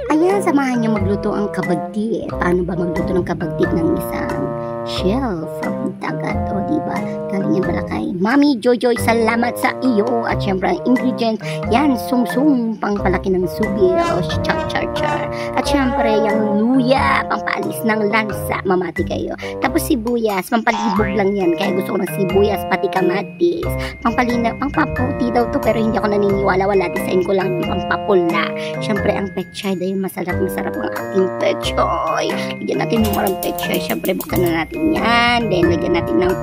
Ayan, samahan niyo magluto ang kabagdi. Paano ba magluto ng kabagdi ng isang shell from dagat? O diba? Galing yan pala kay Mami Jojoy. Salamat sa iyo. At syempre ang ingredient, yan, sung-sung, pangpalaki ng subi. O char-char-char. At syempre, yung luya, pangpaalis ng lansa. Mamati kayo. Tapos sibuyas, pampalibog lang yan. Kaya gusto ko ng sibuyas, pati kamatis. Pangpalina, pangpaputi daw to. Pero hindi ako naniniwala. Wala, design ko lang yung pangpapula. Syempre, ang pechay dahil masarap ang ating pechay. Lagyan natin yung marang pechay. Syempre, buksan na natin yan. Then, lagyan natin ng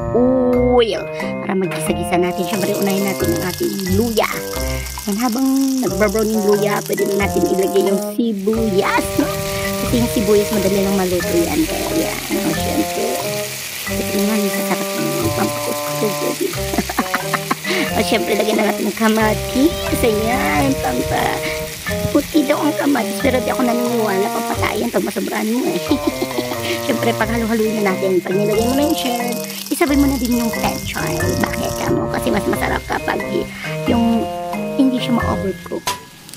oil para magisa-gisa natin. Syempre, unahin natin ang ating luya. And habang nagbabrown yung luya, pwede na natin ilagay yung sibuyas. No? Kasi yung sibuyas, madali lang maluto yan. Kaya yan. No? Syempre, ito nga yung sasarap ng pampakuskus. O syempre, lagyan na natin ng kamatis. Ayan, puti daw ang kamatis. Pero di ako naniniwala. Papatayan pag masobrahan mo eh. Siyempre, pag halu-haluin na natin, pag nilagay mo na yung shell, isabay mo na din yung pechay. Bakit ka mo? Kasi mas masarap kapag yung hindi siya ma-overcook.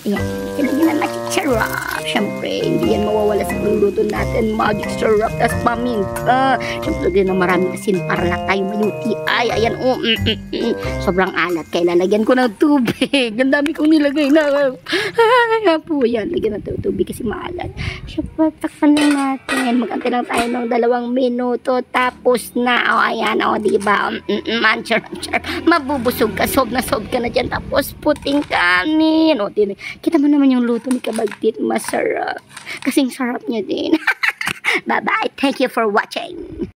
Ayan, ilagyan na natin sarap. Siyempre, hindi yan mawawala sa pagluluto natin. Magic syrup, tas paminta. Siyempre, lagyan na maraming asin para lang tayo mayuti. Ay, ayan, sobrang alat. Kaya lalagyan ko ng tubig. Ang dami kong nilagay na. Ay, po yan. Lagyan ng tubig kasi maalat. Siyempre, takpan lang natin. Mag-antay lang tayo ng 2 minuto. Tapos na. O, ayan, o, diba? Manchar. Mabubusog ka. Sob na ka na dyan. Tapos, puting kanin. O, kita mo naman yung luto ni Kabagtit. Masarap. Kasing sarap niya din. Bye-bye. Thank you for watching.